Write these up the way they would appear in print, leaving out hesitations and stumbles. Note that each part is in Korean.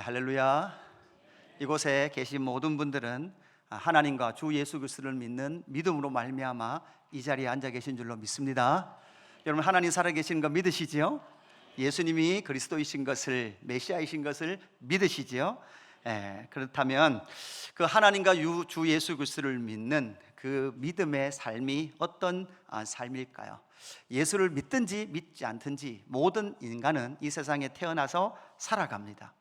할렐루야. 이곳에 계신 모든 분들은 하나님과 주 예수 그리스도를 믿는 믿음으로 말미암아 이 자리에 앉아 계신 줄로 믿습니다. 여러분, 하나님 살아계신 거 믿으시지요? 예수님이 그리스도이신 것을, 메시아이신 것을 믿으시지요? 그렇다면 그 하나님과 주 예수 그리스도를 믿는 그 믿음의 삶이 어떤 삶일까요? 예수를 믿든지 믿지 않든지 모든 인간은 이 세상에 태어나서 살아갑니다.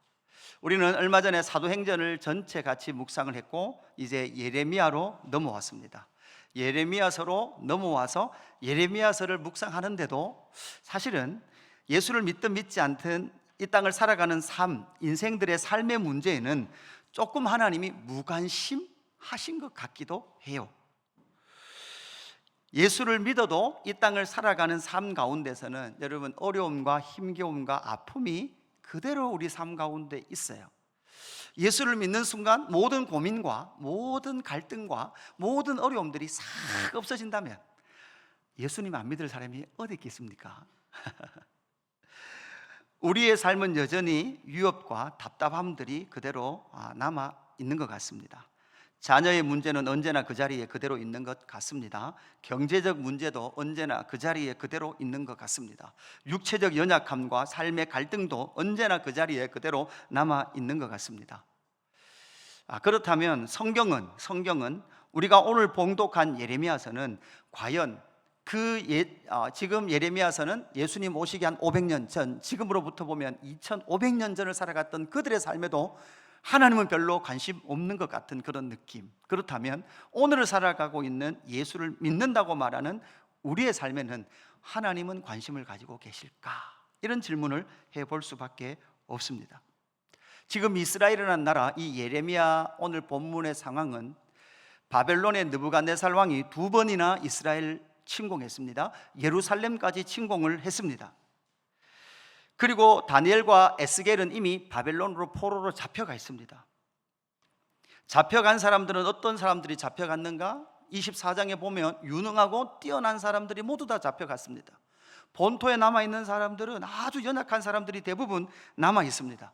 우리는 얼마 전에 사도행전을 전체 같이 묵상을 했고 이제 예레미야로 넘어왔습니다. 예레미야서로 넘어와서 예레미야서를 묵상하는데도 사실은 예수를 믿든 믿지 않든 이 땅을 살아가는 삶, 인생들의 삶의 문제에는 조금 하나님이 무관심하신 것 같기도 해요. 예수를 믿어도 이 땅을 살아가는 삶 가운데서는 여러분, 어려움과 힘겨움과 아픔이 그대로 우리 삶 가운데 있어요. 예수를 믿는 순간 모든 고민과 모든 갈등과 모든 어려움들이 싹 없어진다면 예수님 안 믿을 사람이 어디 있겠습니까? 우리의 삶은 여전히 위협과 답답함들이 그대로 남아 있는 것 같습니다. 자녀의 문제는 언제나 그 자리에 그대로 있는 것 같습니다. 경제적 문제도 언제나 그 자리에 그대로 있는 것 같습니다. 육체적 연약함과 삶의 갈등도 언제나 그 자리에 그대로 남아 있는 것 같습니다. 그렇다면 성경은 우리가 오늘 봉독한 예레미야서는 과연 지금 예레미야서는 예수님 오시기 한 500년 전, 지금으로부터 보면 2500년 전을 살아갔던 그들의 삶에도 하나님은 별로 관심 없는 것 같은 그런 느낌. 그렇다면 오늘을 살아가고 있는 예수를 믿는다고 말하는 우리의 삶에는 하나님은 관심을 가지고 계실까? 이런 질문을 해볼 수밖에 없습니다. 지금 이스라엘이라는 나라, 이 예레미야 오늘 본문의 상황은 바벨론의 느부갓네살 왕이 2번이나 이스라엘 침공했습니다. 예루살렘까지 침공을 했습니다. 그리고 다니엘과 에스겔은 이미 바벨론으로 포로로 잡혀가 있습니다. 잡혀간 사람들은 어떤 사람들이 잡혀갔는가? 24장에 보면 유능하고 뛰어난 사람들이 모두 다 잡혀갔습니다. 본토에 남아있는 사람들은 아주 연약한 사람들이 대부분 남아있습니다.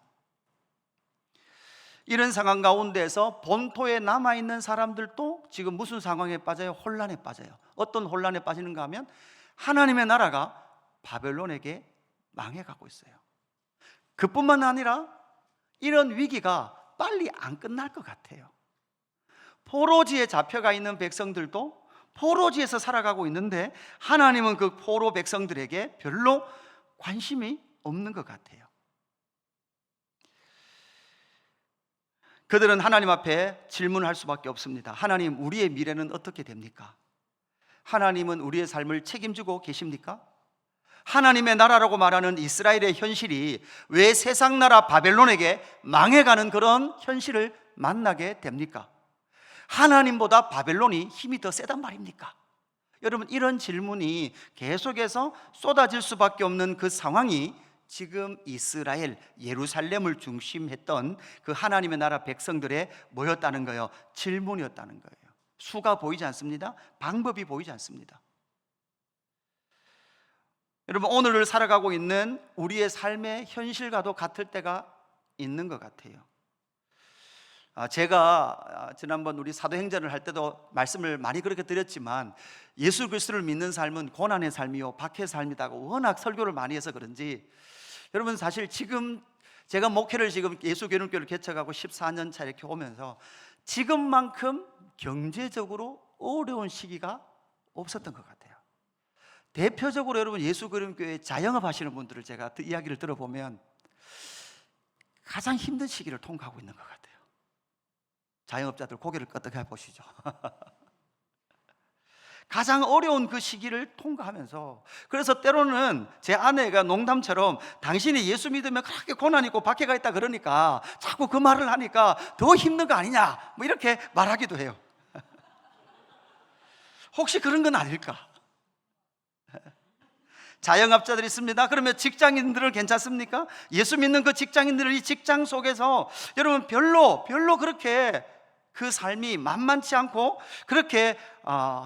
이런 상황 가운데서 본토에 남아있는 사람들도 지금 무슨 상황에 빠져요? 혼란에 빠져요. 어떤 혼란에 빠지는가 하면 하나님의 나라가 바벨론에게 망해가고 있어요. 그뿐만 아니라 이런 위기가 빨리 안 끝날 것 같아요. 포로지에 잡혀가 있는 백성들도 포로지에서 살아가고 있는데 하나님은 그 포로 백성들에게 별로 관심이 없는 것 같아요. 그들은 하나님 앞에 질문할 수밖에 없습니다. 하나님, 우리의 미래는 어떻게 됩니까? 하나님은 우리의 삶을 책임지고 계십니까? 하나님의 나라라고 말하는 이스라엘의 현실이 왜 세상 나라 바벨론에게 망해가는 그런 현실을 만나게 됩니까? 하나님보다 바벨론이 힘이 더 세단 말입니까? 여러분, 이런 질문이 계속해서 쏟아질 수밖에 없는 그 상황이 지금 이스라엘, 예루살렘을 중심했던 그 하나님의 나라 백성들의 뭐였다는 거예요? 질문이었다는 거예요. 수가 보이지 않습니다. 방법이 보이지 않습니다. 여러분, 오늘을 살아가고 있는 우리의 삶의 현실과도 같을 때가 있는 것 같아요. 제가 지난번 우리 사도행전을 할 때도 말씀을 많이 그렇게 드렸지만 예수 그리스도를 믿는 삶은 고난의 삶이요 박해의 삶이다고 워낙 설교를 많이 해서 그런지 여러분, 사실 지금 제가 목회를 지금 예수교회를 개척하고 14년 차 이렇게 오면서 지금만큼 경제적으로 어려운 시기가 없었던 것 같아요. 대표적으로 여러분, 예수그림교회 자영업 하시는 분들을 제가 이야기를 들어보면 가장 힘든 시기를 통과하고 있는 것 같아요. 자영업자들 고개를 끄덕여 보시죠. 가장 어려운 그 시기를 통과하면서, 그래서 때로는 제 아내가 농담처럼 당신이 예수 믿으면 그렇게 고난 있고 박해가 있다 그러니까 자꾸 그 말을 하니까 더 힘든 거 아니냐 뭐 이렇게 말하기도 해요. 혹시 그런 건 아닐까? 자영업자들이 있습니다. 그러면 직장인들은 괜찮습니까? 예수 믿는 그 직장인들은 이 직장 속에서 여러분 별로 그렇게 그 삶이 만만치 않고 그렇게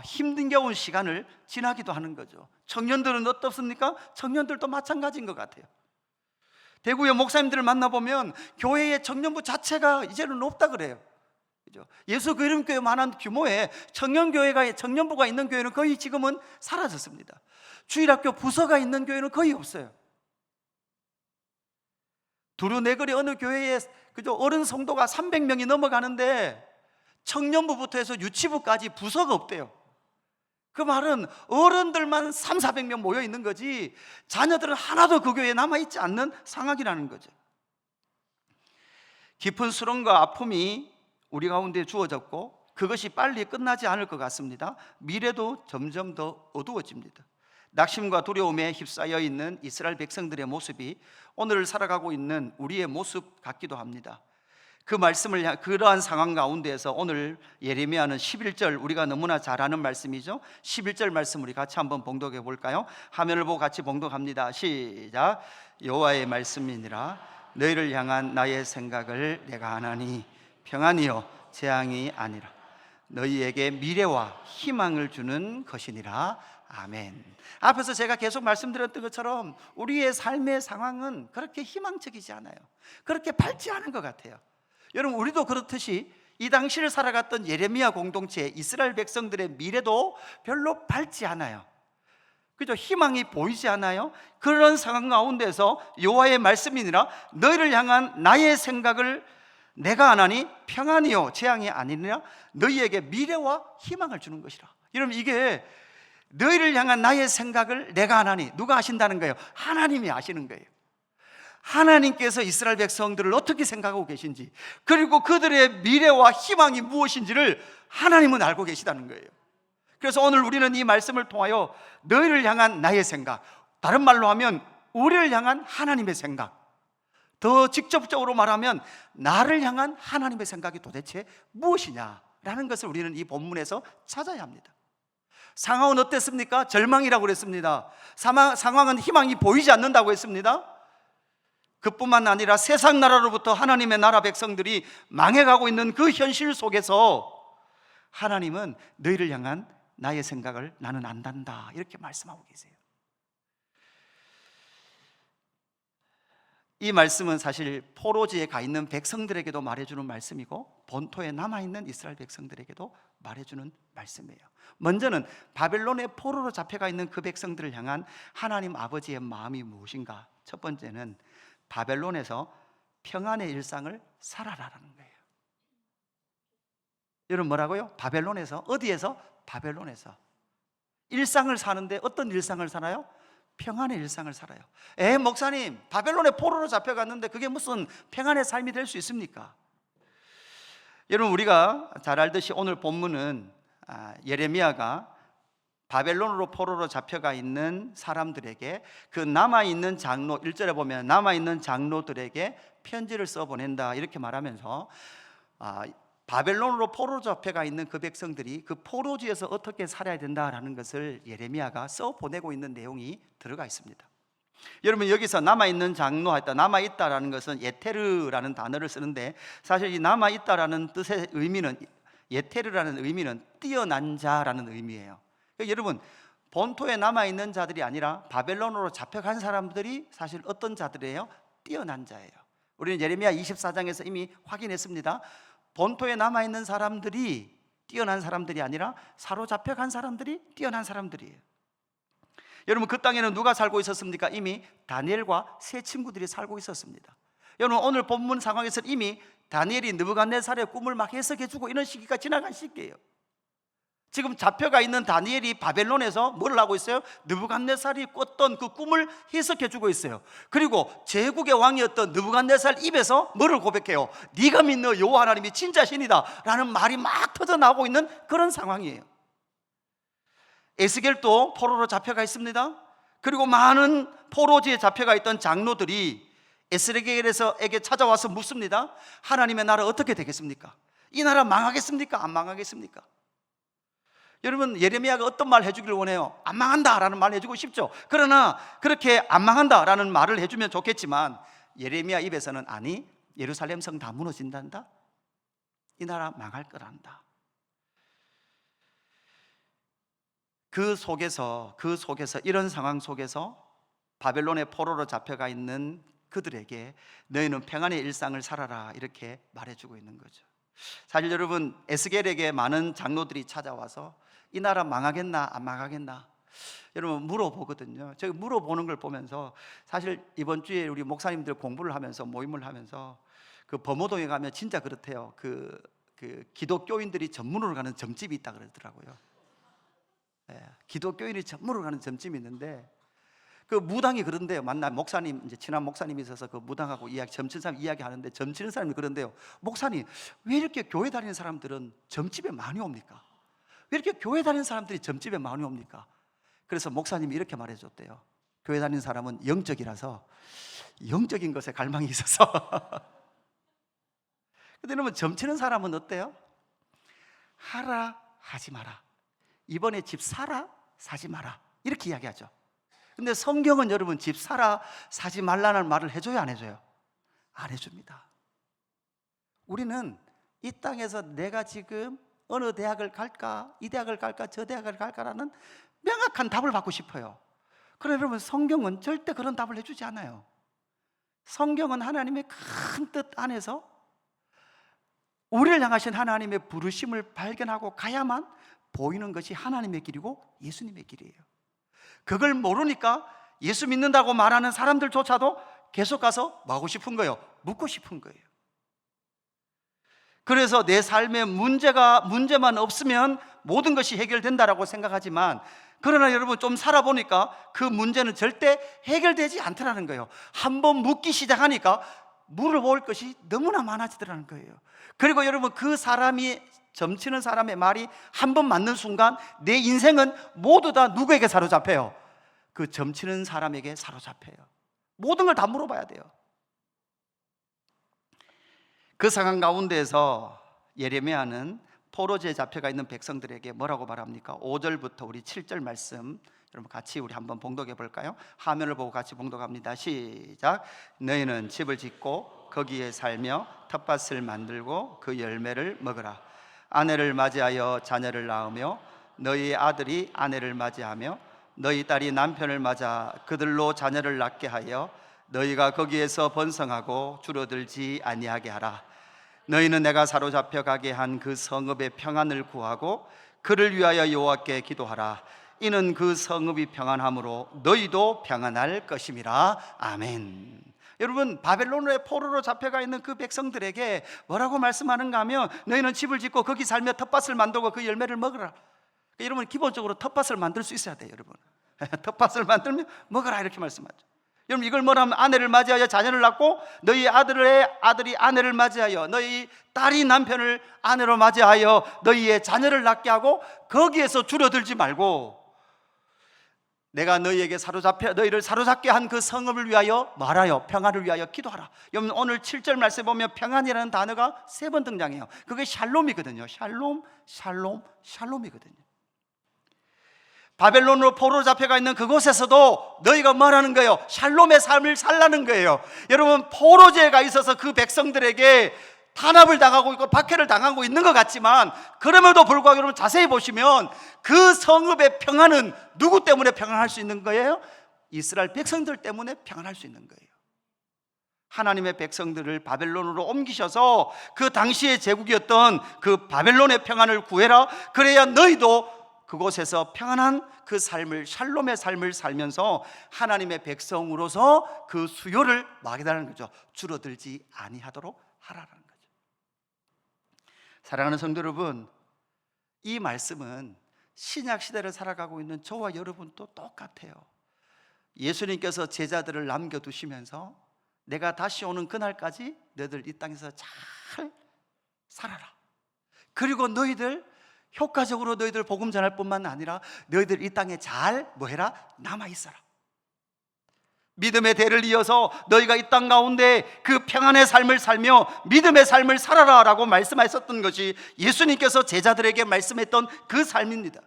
힘겨운 시간을 지나기도 하는 거죠. 청년들은 어떻습니까? 청년들도 마찬가지인 것 같아요. 대구의 목사님들을 만나보면 교회의 청년부 자체가 이제는 없다 그래요. 그죠? 예수 그리스도교회만한 규모의 청년부가 있는 교회는 거의 지금은 사라졌습니다. 주일학교 부서가 있는 교회는 거의 없어요. 두루네거리 어느 교회에 그죠? 어른 성도가 300명이 넘어가는데 청년부부터 해서 유치부까지 부서가 없대요. 그 말은 어른들만 300~400명 모여 있는 거지 자녀들은 하나도 그 교회에 남아있지 않는 상황이라는 거죠. 깊은 수렁과 아픔이 우리 가운데 주어졌고 그것이 빨리 끝나지 않을 것 같습니다. 미래도 점점 더 어두워집니다. 낙심과 두려움에 휩싸여 있는 이스라엘 백성들의 모습이 오늘 살아가고 있는 우리의 모습 같기도 합니다. 그 말씀을 그러한 상황 가운데에서 오늘 예레미야는 11절, 우리가 너무나 잘 아는 말씀이죠. 11절 말씀 우리 같이 한번 봉독해 볼까요? 화면을 보고 같이 봉독합니다. 시작. 여호와의 말씀이니라 너희를 향한 나의 생각을 내가 아나니 평안이요 재앙이 아니라 너희에게 미래와 희망을 주는 것이니라. 아멘. 앞에서 제가 계속 말씀드렸던 것처럼 우리의 삶의 상황은 그렇게 희망적이지 않아요. 그렇게 밝지 않은 것 같아요. 여러분, 우리도 그렇듯이 이 당시를 살아갔던 예레미야 공동체 이스라엘 백성들의 미래도 별로 밝지 않아요. 그죠? 희망이 보이지 않아요. 그런 상황 가운데서 여호와의 말씀이니라 너희를 향한 나의 생각을 내가 아나니 평안이요 재앙이 아니니라 너희에게 미래와 희망을 주는 것이라. 여러분, 이게 너희를 향한 나의 생각을 내가 아나니, 누가 아신다는 거예요? 하나님이 아시는 거예요. 하나님께서 이스라엘 백성들을 어떻게 생각하고 계신지, 그리고 그들의 미래와 희망이 무엇인지를 하나님은 알고 계시다는 거예요. 그래서 오늘 우리는 이 말씀을 통하여 너희를 향한 나의 생각, 다른 말로 하면 우리를 향한 하나님의 생각, 더 직접적으로 말하면 나를 향한 하나님의 생각이 도대체 무엇이냐라는 것을 우리는 이 본문에서 찾아야 합니다. 상황은 어땠습니까? 절망이라고 그랬습니다. 상황은 희망이 보이지 않는다고 했습니다. 그뿐만 아니라 세상 나라로부터 하나님의 나라 백성들이 망해가고 있는 그 현실 속에서 하나님은 너희를 향한 나의 생각을 나는 안단다, 이렇게 말씀하고 계세요. 이 말씀은 사실 포로지에 가 있는 백성들에게도 말해주는 말씀이고 본토에 남아있는 이스라엘 백성들에게도 말해주는 말씀이에요. 먼저는 바벨론의 포로로 잡혀가 있는 그 백성들을 향한 하나님 아버지의 마음이 무엇인가? 첫 번째는 바벨론에서 평안의 일상을 살아라라는 거예요. 여러분, 뭐라고요? 바벨론에서, 어디에서? 바벨론에서 일상을 사는데 어떤 일상을 살아요? 평안의 일상을 살아요. 목사님, 바벨론의 포로로 잡혀갔는데 그게 무슨 평안의 삶이 될 수 있습니까? 여러분, 우리가 잘 알듯이 오늘 본문은 예레미야가 바벨론으로 포로로 잡혀가 있는 사람들에게, 그 남아있는 장로, 1절에 보면 남아있는 장로들에게 편지를 써보낸다, 이렇게 말하면서 바벨론으로 포로로 잡혀가 있는 그 백성들이 그 포로지에서 어떻게 살아야 된다라는 것을 예레미야가 써보내고 있는 내용이 들어가 있습니다. 여러분, 여기서 남아있는 장로하였다, 남아있다라는 것은 예테르라는 단어를 쓰는데, 사실 이 남아있다라는 뜻의 의미는, 예테르라는 의미는 뛰어난 자라는 의미예요. 그러니까 여러분, 본토에 남아있는 자들이 아니라 바벨론으로 잡혀간 사람들이 사실 어떤 자들이에요? 뛰어난 자예요. 우리는 예레미야 24장에서 이미 확인했습니다. 본토에 남아있는 사람들이 뛰어난 사람들이 아니라 사로잡혀간 사람들이 뛰어난 사람들이에요. 여러분, 그 땅에는 누가 살고 있었습니까? 이미 다니엘과 세 친구들이 살고 있었습니다. 여러분, 오늘 본문 상황에서 이미 다니엘이 느부갓네살의 꿈을 막 해석해주고 이런 시기가 지나간 시기예요. 지금 잡혀가 있는 다니엘이 바벨론에서 뭘 하고 있어요? 느부갓네살이 꿨던 그 꿈을 해석해주고 있어요. 그리고 제국의 왕이었던 느부갓네살 입에서 뭐를 고백해요? 네가 믿는 여호와 하나님이 진짜 신이다 라는 말이 막 터져나오고 있는 그런 상황이에요. 에스겔도 포로로 잡혀가 있습니다. 그리고 많은 포로지에 잡혀가 있던 장로들이 에스겔에게 찾아와서 묻습니다. 하나님의 나라 어떻게 되겠습니까? 이 나라 망하겠습니까? 안 망하겠습니까? 여러분, 예레미야가 어떤 말 해주길 원해요? 안 망한다라는 말 해주고 싶죠. 그러나 그렇게 안 망한다라는 말을 해주면 좋겠지만 예레미야 입에서는 아니, 예루살렘 성 다 무너진단다, 이 나라 망할 거란다. 그 속에서 이런 상황 속에서 바벨론의 포로로 잡혀가 있는 그들에게 너희는 평안의 일상을 살아라 이렇게 말해주고 있는 거죠. 사실 여러분, 에스겔에게 많은 장로들이 찾아와서 이 나라 망하겠나 안 망하겠나 여러분 물어보거든요. 제가 물어보는 걸 보면서 사실 이번 주에 우리 목사님들 공부를 하면서 모임을 하면서 그 범어동에 가면 진짜 그렇대요. 그 기독교인들이 전문으로 가는 점집이 있다 그러더라고요. 기독교인이 전문으로 가는 점집이 있는데 그 무당이 그런데요. 만나 목사님, 이제 친한 목사님이 있어서 그 무당하고 점치는 사람 이야기하는데, 점치는 사람이 그런데요. 목사님, 왜 이렇게 교회 다니는 사람들은 점집에 많이 옵니까? 왜 이렇게 교회 다니는 사람들이 점집에 많이 옵니까? 그래서 목사님이 이렇게 말해줬대요. 교회 다니는 사람은 영적이라서 영적인 것에 갈망이 있어서. 근데 여러분, 점치는 사람은 어때요? 하라 하지 마라, 이번에 집 사라 사지 마라 이렇게 이야기하죠. 근데 성경은 여러분, 집 사라 사지 말라는 말을 해줘요 안 해줘요? 안 해줍니다. 우리는 이 땅에서 내가 지금 어느 대학을 갈까, 이 대학을 갈까, 저 대학을 갈까라는 명확한 답을 받고 싶어요. 그러나 여러분, 성경은 절대 그런 답을 해주지 않아요. 성경은 하나님의 큰 뜻 안에서 우리를 향하신 하나님의 부르심을 발견하고 가야만 보이는 것이 하나님의 길이고 예수님의 길이에요. 그걸 모르니까 예수 믿는다고 말하는 사람들조차도 계속 가서 뭐 하고 싶은 거예요? 묻고 싶은 거예요. 그래서 내 삶에 문제만 없으면 모든 것이 해결된다라고 생각하지만, 그러나 여러분 좀 살아보니까 그 문제는 절대 해결되지 않더라는 거예요. 한번 묻기 시작하니까 물어볼 것이 너무나 많아지더라는 거예요. 그리고 여러분, 그 사람이 점치는 사람의 말이 한 번 맞는 순간 내 인생은 모두 다 누구에게 사로잡혀요? 그 점치는 사람에게 사로잡혀요. 모든 걸 다 물어봐야 돼요. 그 상황 가운데에서 예레미야는 포로지에 잡혀가 있는 백성들에게 뭐라고 말합니까? 5절부터 우리 7절 말씀 여러분 같이 우리 한번 봉독해 볼까요? 화면을 보고 같이 봉독합니다. 시작. 너희는 집을 짓고 거기에 살며 텃밭을 만들고 그 열매를 먹으라. 아내를 맞이하여 자녀를 낳으며 너희 아들이 아내를 맞이하며 너희 딸이 남편을 맞아 그들로 자녀를 낳게 하여 너희가 거기에서 번성하고 줄어들지 아니하게 하라. 너희는 내가 사로잡혀 가게 한 그 성읍의 평안을 구하고 그를 위하여 여호와께 기도하라. 이는 그 성읍이 평안함으로 너희도 평안할 것임이라. 아멘. 여러분, 바벨론의 포로로 잡혀가 있는 그 백성들에게 뭐라고 말씀하는가 하면, 너희는 집을 짓고 거기 살며 텃밭을 만들고 그 열매를 먹으라. 여러분, 기본적으로 텃밭을 만들 수 있어야 돼요. 여러분, 텃밭을 만들면 먹으라 이렇게 말씀하죠. 여러분, 이걸 뭐라면 아내를 맞이하여 자녀를 낳고 너희 아들이 아내를 맞이하여 너희 딸이 남편을 아내로 맞이하여 너희의 자녀를 낳게 하고 거기에서 줄어들지 말고 내가 너희를 사로잡게 한 그 성읍을 위하여 말하여 평안을 위하여 기도하라. 여러분, 오늘 7절 말씀에 보면 평안이라는 단어가 3번 등장해요. 그게 샬롬이거든요. 샬롬이거든요. 바벨론으로 포로로 잡혀가 있는 그곳에서도 너희가 뭐라는 거예요? 샬롬의 삶을 살라는 거예요. 여러분, 포로제가 있어서 그 백성들에게 탄압을 당하고 있고 박해를 당하고 있는 것 같지만, 그럼에도 불구하고 여러분 자세히 보시면 그 성읍의 평안은 누구 때문에 평안할 수 있는 거예요? 이스라엘 백성들 때문에 평안할 수 있는 거예요. 하나님의 백성들을 바벨론으로 옮기셔서 그 당시의 제국이었던 그 바벨론의 평안을 구해라. 그래야 너희도 그곳에서 평안한 그 삶을, 샬롬의 삶을 살면서 하나님의 백성으로서 그 수요를 막이라는 거죠. 줄어들지 아니하도록 하라는 거죠. 사랑하는 성도 여러분, 이 말씀은 신약 시대를 살아가고 있는 저와 여러분도 똑같아요. 예수님께서 제자들을 남겨두시면서 내가 다시 오는 그날까지 너희들 이 땅에서 잘 살아라. 그리고 너희들 효과적으로 너희들 복음 전할 뿐만 아니라 너희들 이 땅에 잘 뭐해라? 남아있어라. 믿음의 대를 이어서 너희가 이 땅 가운데 그 평안의 삶을 살며 믿음의 삶을 살아라 라고 말씀하셨던 것이 예수님께서 제자들에게 말씀했던 그 삶입니다.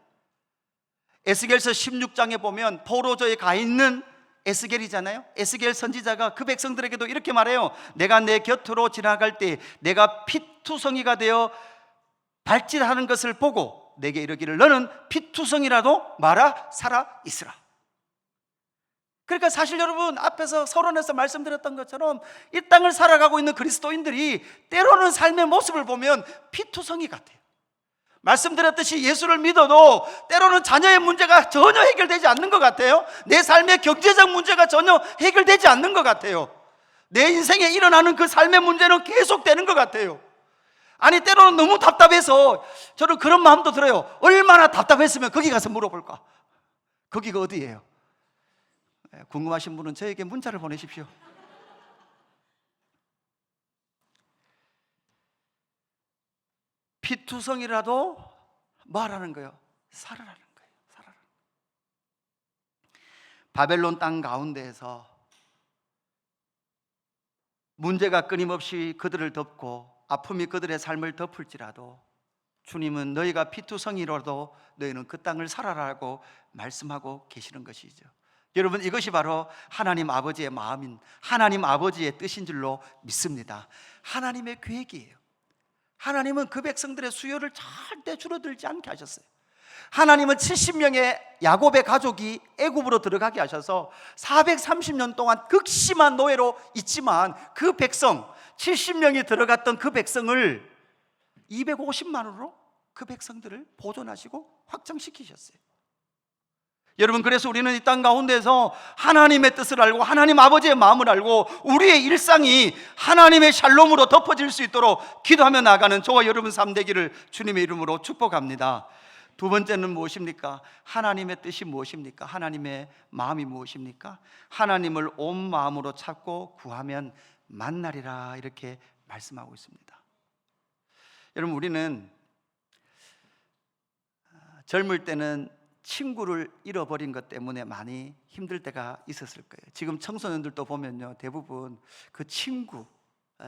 에스겔서 16장에 보면 포로저에 가 있는 에스겔이잖아요. 에스겔 선지자가 그 백성들에게도 이렇게 말해요. 내가 내 곁으로 지나갈 때 내가 피투성이가 되어 발질하는 것을 보고 내게 이르기를 너는 피투성이라도 말아 살아 있으라. 그러니까 사실 여러분, 앞에서 서론에서 말씀드렸던 것처럼 이 땅을 살아가고 있는 그리스도인들이 때로는 삶의 모습을 보면 피투성이 같아요. 말씀드렸듯이 예수를 믿어도 때로는 자녀의 문제가 전혀 해결되지 않는 것 같아요. 내 삶의 경제적 문제가 전혀 해결되지 않는 것 같아요. 내 인생에 일어나는 그 삶의 문제는 계속되는 것 같아요. 아니, 때로는 너무 답답해서 저는 그런 마음도 들어요. 얼마나 답답했으면 거기 가서 물어볼까? 거기가 어디예요? 궁금하신 분은 저에게 문자를 보내십시오. 피투성이라도 말하는 거예요. 살아라는 거예요. 살아라. 바벨론 땅 가운데에서 문제가 끊임없이 그들을 덮고 아픔이 그들의 삶을 덮을지라도 주님은 너희가 피투성이라도 너희는 그 땅을 살아라고 말씀하고 계시는 것이죠. 여러분, 이것이 바로 하나님 아버지의 마음인, 하나님 아버지의 뜻인 줄로 믿습니다. 하나님의 계획이에요. 하나님은 그 백성들의 수요를 절대 줄어들지 않게 하셨어요. 하나님은 70명의 야곱의 가족이 애굽으로 들어가게 하셔서 430년 동안 극심한 노예로 있지만 그 백성 70명이 들어갔던 그 백성을 250만으로 그 백성들을 보존하시고 확장시키셨어요. 여러분, 그래서 우리는 이 땅 가운데서 하나님의 뜻을 알고 하나님 아버지의 마음을 알고 우리의 일상이 하나님의 샬롬으로 덮어질 수 있도록 기도하며 나가는 저와 여러분 삶 되기를 주님의 이름으로 축복합니다. 두 번째는 무엇입니까? 하나님의 뜻이 무엇입니까? 하나님의 마음이 무엇입니까? 하나님을 온 마음으로 찾고 구하면 만나리라, 이렇게 말씀하고 있습니다. 여러분, 우리는 젊을 때는 친구를 잃어버린 것 때문에 많이 힘들 때가 있었을 거예요. 지금 청소년들도 보면요, 대부분 그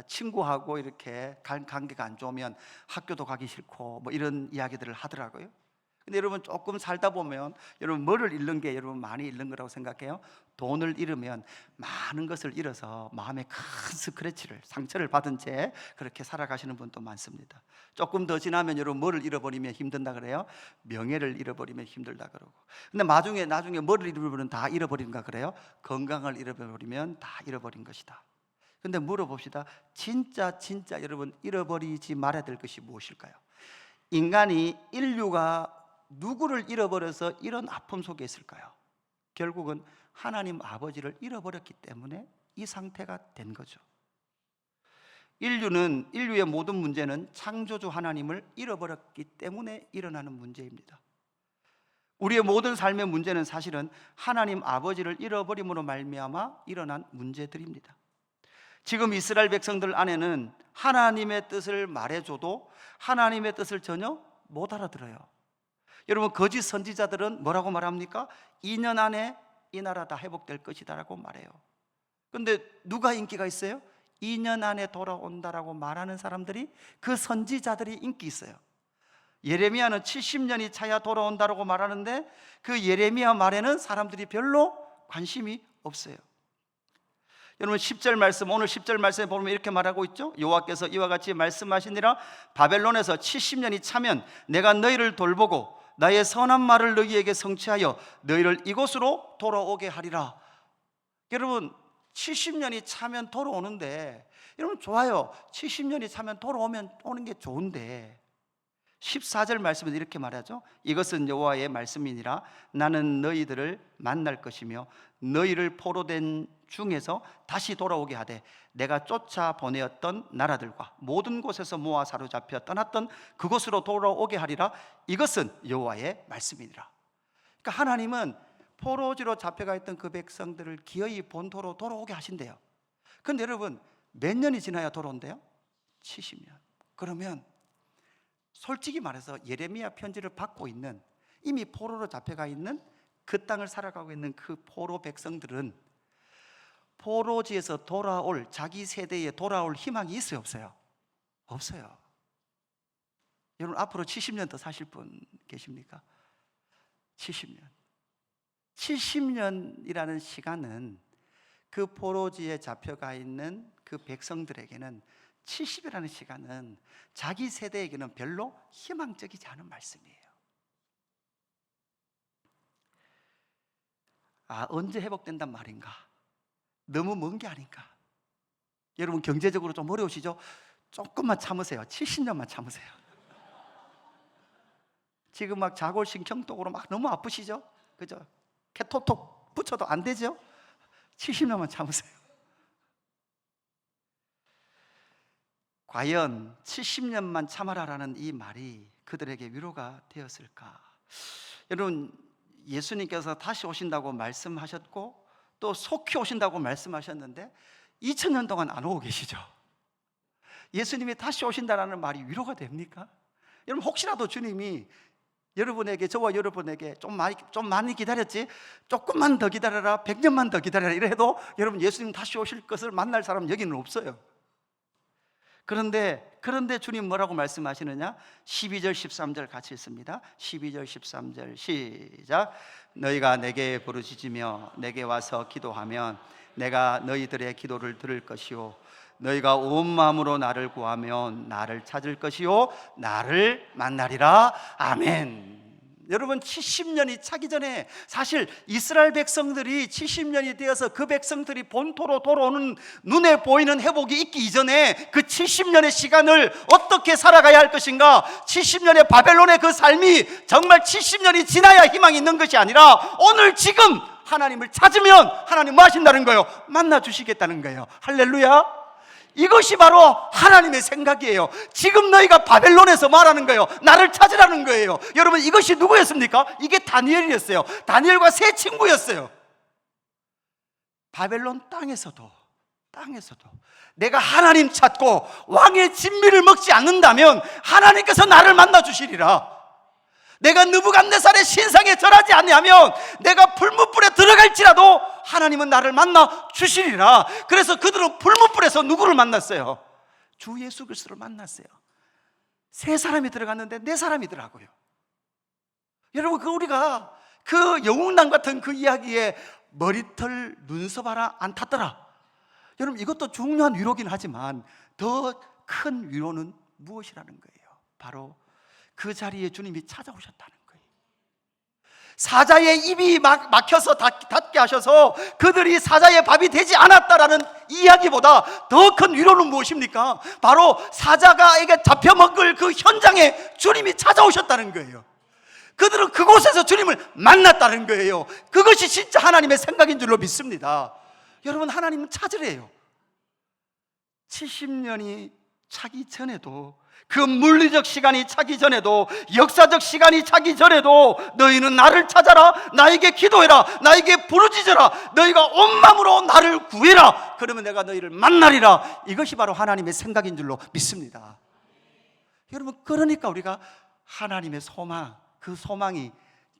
친구하고 이렇게 관계가 안 좋으면 학교도 가기 싫고 뭐 이런 이야기들을 하더라고요. 근데 여러분, 조금 살다 보면 여러분, 뭐를 잃는 게 여러분 많이 잃는 거라고 생각해요? 돈을 잃으면 많은 것을 잃어서 마음에 큰 스크래치를, 상처를 받은 채 그렇게 살아가시는 분도 많습니다. 조금 더 지나면 여러분, 뭐를 잃어버리면 힘든다 그래요? 명예를 잃어버리면 힘들다 그러고. 근데 나중에 뭐를 잃어버리면 다 잃어버린가 그래요? 건강을 잃어버리면 다 잃어버린 것이다. 근데 물어봅시다. 진짜 여러분, 잃어버리지 말아야 될 것이 무엇일까요? 인류가 누구를 잃어버려서 이런 아픔 속에 있을까요? 결국은 하나님 아버지를 잃어버렸기 때문에 이 상태가 된 거죠. 인류의 모든 문제는 창조주 하나님을 잃어버렸기 때문에 일어나는 문제입니다. 우리의 모든 삶의 문제는 사실은 하나님 아버지를 잃어버림으로 말미암아 일어난 문제들입니다. 지금 이스라엘 백성들 안에는 하나님의 뜻을 말해줘도 하나님의 뜻을 전혀 못 알아들어요. 여러분, 거짓 선지자들은 뭐라고 말합니까? 2년 안에 이 나라 다 회복될 것이다 라고 말해요. 근데 누가 인기가 있어요? 2년 안에 돌아온다라고 말하는 사람들이, 그 선지자들이 인기 있어요. 예레미야는 70년이 차야 돌아온다라고 말하는데 그 예레미야 말에는 사람들이 별로 관심이 없어요. 여러분, 10절 말씀, 오늘 10절 말씀에 보면 이렇게 말하고 있죠. 여호와께서 이와 같이 말씀하시니라, 바벨론에서 70년이 차면 내가 너희를 돌보고 나의 선한 말을 너희에게 성취하여 너희를 이곳으로 돌아오게 하리라. 여러분, 70년이 차면 돌아오는데, 여러분 좋아요. 70년이 차면 오는 게 좋은데 14절 말씀은 이렇게 말하죠. 이것은 여호와의 말씀이니라. 나는 너희들을 만날 것이며 너희를 포로된 중에서 다시 돌아오게 하되 내가 쫓아 보내었던 나라들과 모든 곳에서 모아 사로잡혀 떠났던 그곳으로 돌아오게 하리라. 이것은 여호와의 말씀이니라. 그러니까 하나님은 포로지로 잡혀가 있던 그 백성들을 기어이 본토로 돌아오게 하신대요. 그런데 여러분, 몇 년이 지나야 돌아온대요? 70년. 그러면 솔직히 말해서 예레미야 편지를 받고 있는, 이미 포로로 잡혀가 있는 그 땅을 살아가고 있는 그 포로 백성들은 포로지에서 돌아올, 자기 세대에 돌아올 희망이 있어요, 없어요? 없어요. 여러분, 앞으로 70년 더 사실 분 계십니까? 70년. 70년이라는 시간은 그 포로지에 잡혀가 있는 그 백성들에게는 70이라는 시간은 자기 세대에게는 별로 희망적이지 않은 말씀이에요. 언제 회복된단 말인가? 너무 먼 게 아닌가? 여러분 경제적으로 좀 어려우시죠? 조금만 참으세요. 70년만 참으세요. 지금 막 자골신경독으로 막 너무 아프시죠? 그죠? 케토톡 붙여도 안 되죠? 70년만 참으세요. 과연 70년만 참아라라는 이 말이 그들에게 위로가 되었을까? 여러분 예수님께서 다시 오신다고 말씀하셨고 또 속히 오신다고 말씀하셨는데 2000년 동안 안 오고 계시죠? 예수님이 다시 오신다라는 말이 위로가 됩니까? 여러분 혹시라도 주님이 여러분에게, 저와 여러분에게 좀 많이 기다렸지? 조금만 더 기다려라, 100년만 더 기다려라 이래 해도 여러분 예수님 다시 오실 것을 만날 사람 여기는 없어요. 그런데 주님 뭐라고 말씀하시느냐? 12절 13절 같이 읽습니다. 12절 13절 시작. 너희가 내게 부르짖으며 내게 와서 기도하면 내가 너희들의 기도를 들을 것이요 너희가 온 마음으로 나를 구하면 나를 찾을 것이요 나를 만나리라. 아멘. 여러분 70년이 차기 전에 사실 이스라엘 백성들이 70년이 되어서 그 백성들이 본토로 돌아오는 눈에 보이는 회복이 있기 이전에 그 70년의 시간을 어떻게 살아가야 할 것인가, 70년의 바벨론의 그 삶이 정말 70년이 지나야 희망이 있는 것이 아니라 오늘 지금 하나님을 찾으면 하나님 뭐 하신다는 거예요? 만나 주시겠다는 거예요. 할렐루야. 이것이 바로 하나님의 생각이에요. 지금 너희가 바벨론에서 말하는 거예요. 나를 찾으라는 거예요. 여러분 이것이 누구였습니까? 이게 다니엘이었어요. 다니엘과 세 친구였어요. 바벨론 땅에서도 내가 하나님 찾고 왕의 진미를 먹지 않는다면 하나님께서 나를 만나 주시리라. 내가 느부갓네살의 신상에 절하지 않냐면 내가 풀무불에 들어갈지라도 하나님은 나를 만나 주시리라. 그래서 그들은 풀무불에서 누구를 만났어요? 주 예수 그리스도를 만났어요. 세 사람이 들어갔는데 네 사람이더라고요. 여러분 우리가 그 영웅남 같은 그 이야기에 머리털 눈썹 하나 안 탔더라. 여러분 이것도 중요한 위로긴 하지만 더 큰 위로는 무엇이라는 거예요? 바로 그 자리에 주님이 찾아오셨다는 거예요. 사자의 입이 막혀서 닫게 하셔서 그들이 사자의 밥이 되지 않았다라는 이야기보다 더 큰 위로는 무엇입니까? 바로 사자가에게 잡혀먹을 그 현장에 주님이 찾아오셨다는 거예요. 그들은 그곳에서 주님을 만났다는 거예요. 그것이 진짜 하나님의 생각인 줄로 믿습니다. 여러분 하나님은 찾으래요. 70년이 차기 전에도, 그 물리적 시간이 차기 전에도, 역사적 시간이 차기 전에도 너희는 나를 찾아라, 나에게 기도해라, 나에게 부르짖어라, 너희가 온 마음으로 나를 구해라, 그러면 내가 너희를 만나리라. 이것이 바로 하나님의 생각인 줄로 믿습니다. 여러분 그러니까 우리가 하나님의 소망, 그 소망이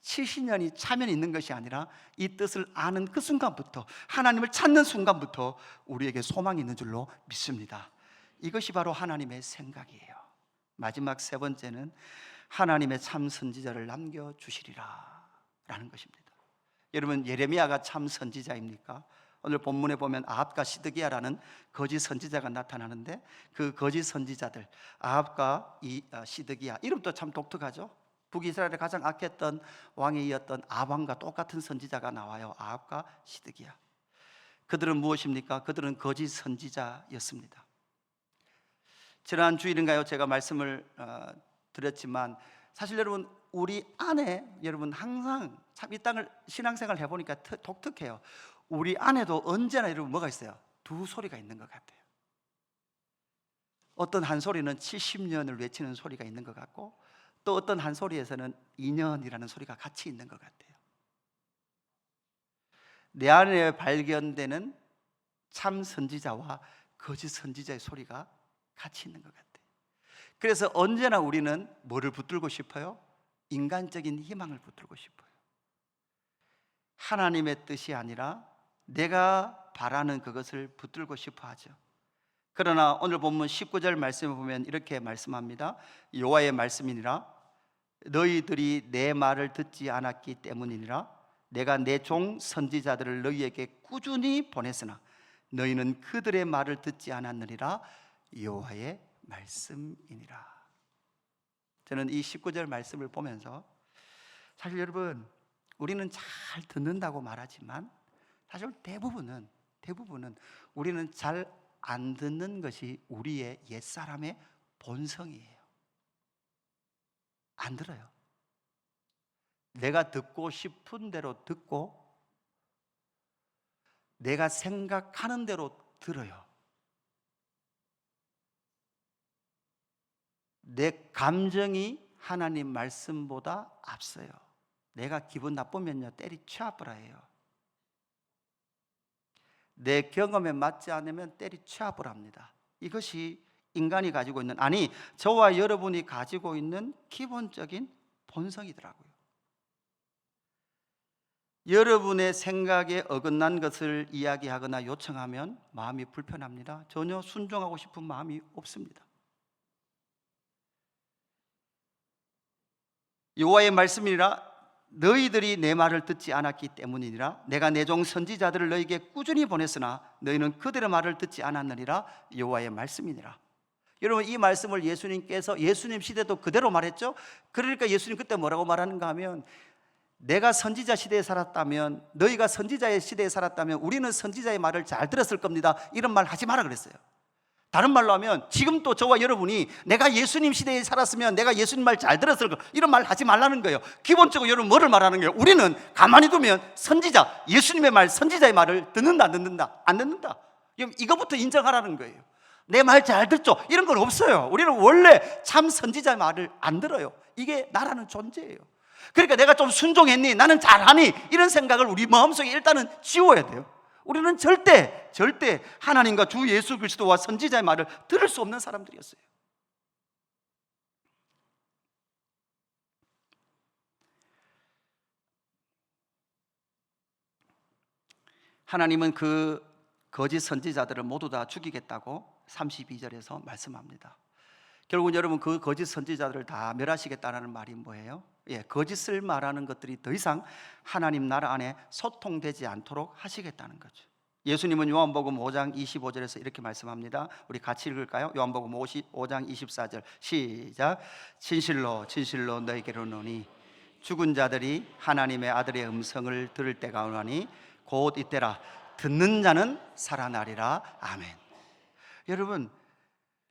70년이 차면 있는 것이 아니라 이 뜻을 아는 그 순간부터, 하나님을 찾는 순간부터 우리에게 소망이 있는 줄로 믿습니다. 이것이 바로 하나님의 생각이에요. 마지막 세 번째는 하나님의 참 선지자를 남겨주시리라 라는 것입니다. 여러분 예레미야가 참 선지자입니까? 오늘 본문에 보면 아합과 시드기야라는 거짓 선지자가 나타나는데 그 거짓 선지자들 아합과 시드기야, 이름도 참 독특하죠. 북이스라엘의 가장 악했던 왕이었던 아합과 똑같은 선지자가 나와요. 아합과 시드기야. 그들은 무엇입니까? 그들은 거짓 선지자였습니다. 지난 주일인가요? 제가 말씀을 드렸지만 사실 여러분 우리 안에, 여러분 항상 참 이 땅을 신앙생활 해보니까 독특해요. 우리 안에도 언제나 여러분 뭐가 있어요? 두 소리가 있는 것 같아요. 어떤 한 소리는 70년을 외치는 소리가 있는 것 같고 또 어떤 한 소리에서는 2년이라는 소리가 같이 있는 것 같아요. 내 안에 발견되는 참 선지자와 거짓 선지자의 소리가 같이 있는 것 같아요. 그래서 언제나 우리는 뭐를 붙들고 싶어요? 인간적인 희망을 붙들고 싶어요. 하나님의 뜻이 아니라 내가 바라는 그것을 붙들고 싶어 하죠. 그러나 오늘 본문 19절 말씀을 보면 이렇게 말씀합니다. 여호와의 말씀이니라 너희들이 내 말을 듣지 않았기 때문이니라 내가 내 종 선지자들을 너희에게 꾸준히 보냈으나 너희는 그들의 말을 듣지 않았느니라 여호와의 말씀이니라. 저는 이 19절 말씀을 보면서 사실 여러분 우리는 잘 듣는다고 말하지만 사실 대부분은 우리는 잘 안 듣는 것이 우리의 옛사람의 본성이에요. 안 들어요. 내가 듣고 싶은 대로 듣고 내가 생각하는 대로 들어요. 내 감정이 하나님 말씀보다 앞서요. 내가 기분 나쁘면요 때리쳐버려요. 내 경험에 맞지 않으면 때리쳐버립니다. 이것이 인간이 가지고 있는, 아니 저와 여러분이 가지고 있는 기본적인 본성이더라고요. 여러분의 생각에 어긋난 것을 이야기하거나 요청하면 마음이 불편합니다. 전혀 순종하고 싶은 마음이 없습니다. 여호와의 말씀이라 너희들이 내 말을 듣지 않았기 때문이니라. 내가 내 종 선지자들을 너희에게 꾸준히 보냈으나 너희는 그들의 말을 듣지 않았느니라. 여호와의 말씀이니라. 여러분, 이 말씀을 예수님께서 예수님 시대도 그대로 말했죠. 그러니까 예수님 그때 뭐라고 말하는가 하면, 내가 선지자 시대에 살았다면, 너희가 선지자의 시대에 살았다면 우리는 선지자의 말을 잘 들었을 겁니다. 이런 말 하지 마라 그랬어요. 다른 말로 하면 지금 또 저와 여러분이 내가 예수님 시대에 살았으면 내가 예수님 말 잘 들었을 거, 이런 말 하지 말라는 거예요. 기본적으로 여러분 뭐를 말하는 거예요? 우리는 가만히 두면 선지자, 예수님의 말, 선지자의 말을 듣는다 안 듣는다? 안 듣는다. 이거부터 인정하라는 거예요. 내 말 잘 듣죠? 이런 건 없어요. 우리는 원래 참 선지자의 말을 안 들어요. 이게 나라는 존재예요. 그러니까 내가 좀 순종했니? 나는 잘하니? 이런 생각을 우리 마음속에 일단은 지워야 돼요. 우리는 절대 하나님과 주 예수 그리스도와 선지자의 말을 들을 수 없는 사람들이었어요. 하나님은 그 거짓 선지자들을 모두 다 죽이겠다고 32절에서 말씀합니다. 결국은 여러분, 그 거짓 선지자들을 다 멸하시겠다는 말이 뭐예요? 거짓을 말하는 것들이 더 이상 하나님 나라 안에 소통되지 않도록 하시겠다는 거죠. 예수님은 요한복음 5장 25절에서 이렇게 말씀합니다. 우리 같이 읽을까요? 요한복음 5장 24절 시작. 진실로 진실로 너희에게 이르노니 죽은 자들이 하나님의 아들의 음성을 들을 때가 오나니 곧 이때라. 듣는 자는 살아나리라. 아멘. 여러분,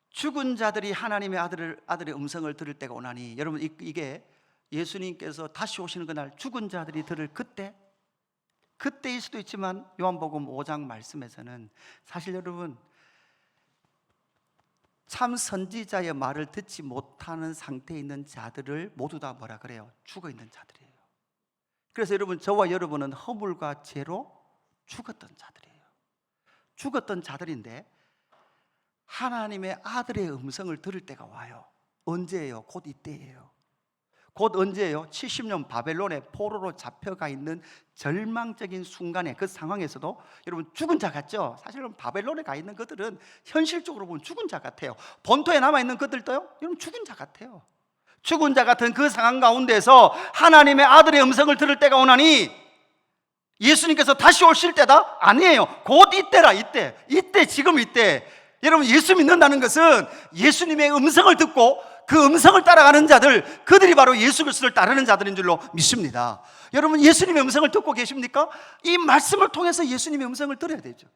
죽은 자들이 하나님의 아들의 음성을 들을 때가 오나니, 여러분 이게 예수님께서 다시 오시는 그날 죽은 자들이 들을 그때일 수도 있지만, 요한복음 5장 말씀에서는 사실 여러분 참 선지자의 말을 듣지 못하는 상태에 있는 자들을 모두 다 뭐라 그래요? 죽어 있는 자들이에요. 그래서 여러분, 저와 여러분은 허물과 죄로 죽었던 자들이에요. 죽었던 자들인데 하나님의 아들의 음성을 들을 때가 와요. 언제예요? 곧 이때예요. 곧 언제예요? 70년 바벨론의 포로로 잡혀가 있는 절망적인 순간에, 그 상황에서도 여러분 죽은 자 같죠? 사실은 바벨론에 가 있는 것들은 현실적으로 보면 죽은 자 같아요. 본토에 남아있는 것들도요, 여러분 죽은 자 같아요. 죽은 자 같은 그 상황 가운데서 하나님의 아들의 음성을 들을 때가 오나니, 예수님께서 다시 오실 때다? 아니에요. 곧 이때라. 이때 지금 이때. 여러분, 예수 믿는다는 것은 예수님의 음성을 듣고 그 음성을 따라가는 자들, 그들이 바로 예수 그리스도를 따르는 자들인 줄로 믿습니다. 여러분, 예수님의 음성을 듣고 계십니까? 이 말씀을 통해서 예수님의 음성을 들어야 되죠.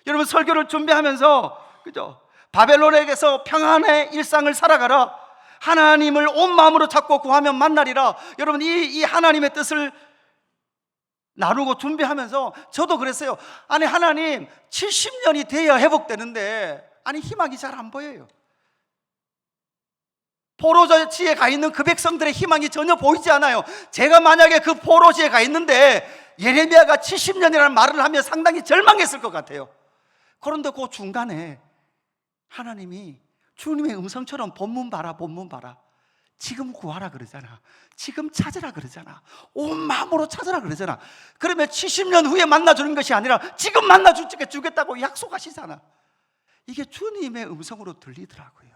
여러분, 설교를 준비하면서, 그죠? 바벨론에게서 평안의 일상을 살아가라. 하나님을 온 마음으로 찾고 구하면 만나리라. 여러분, 이 하나님의 뜻을 나누고 준비하면서 저도 그랬어요. 아니, 하나님 70년이 돼야 회복되는데 아니 희망이 잘 안 보여요. 포로지에 가 있는 그 백성들의 희망이 전혀 보이지 않아요. 제가 만약에 그 포로지에 가 있는데 예레미야가 70년이라는 말을 하면 상당히 절망했을 것 같아요. 그런데 그 중간에 하나님이 주님의 음성처럼 본문 봐라. 지금 구하라 그러잖아. 지금 찾으라 그러잖아. 온 마음으로 찾으라 그러잖아. 그러면 70년 후에 만나주는 것이 아니라 지금 만나주겠다고 약속하시잖아. 이게 주님의 음성으로 들리더라고요.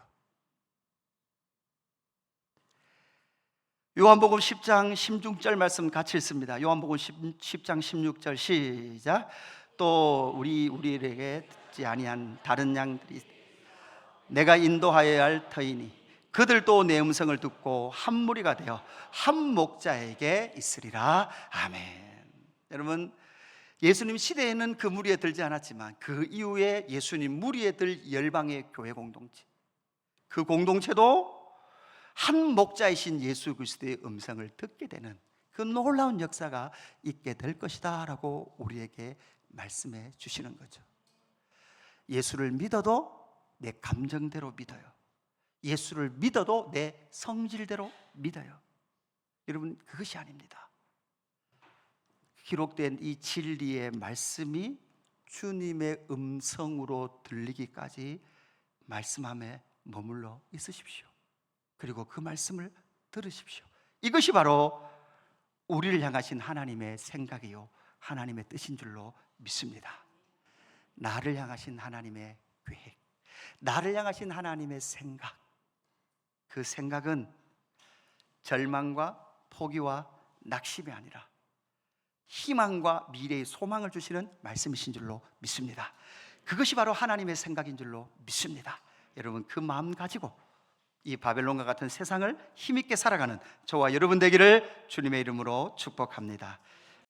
요한복음 10장 16절 말씀 같이 읽습니다. 요한복음 10장 16절 시작. 또 우리에게 듣지 아니한 다른 양들이 내가 인도하여야 할 터이니 그들도 내 음성을 듣고 한 무리가 되어 한 목자에게 있으리라. 아멘. 여러분, 예수님 시대에는 그 무리에 들지 않았지만 그 이후에 예수님 무리에 들 열방의 교회 공동체, 그 공동체도 한 목자이신 예수 그리스도의 음성을 듣게 되는 그 놀라운 역사가 있게 될 것이다 라고 우리에게 말씀해 주시는 거죠. 예수를 믿어도 내 감정대로 믿어요. 예수를 믿어도 내 성질대로 믿어요. 여러분, 그것이 아닙니다. 기록된 이 진리의 말씀이 주님의 음성으로 들리기까지 말씀함에 머물러 있으십시오. 그리고 그 말씀을 들으십시오. 이것이 바로 우리를 향하신 하나님의 생각이요 하나님의 뜻인 줄로 믿습니다. 나를 향하신 하나님의 계획, 나를 향하신 하나님의 생각, 그 생각은 절망과 포기와 낙심이 아니라 희망과 미래의 소망을 주시는 말씀이신 줄로 믿습니다. 그것이 바로 하나님의 생각인 줄로 믿습니다. 여러분, 그 마음 가지고 이 바벨론과 같은 세상을 힘있게 살아가는 저와 여러분 되기를 주님의 이름으로 축복합니다.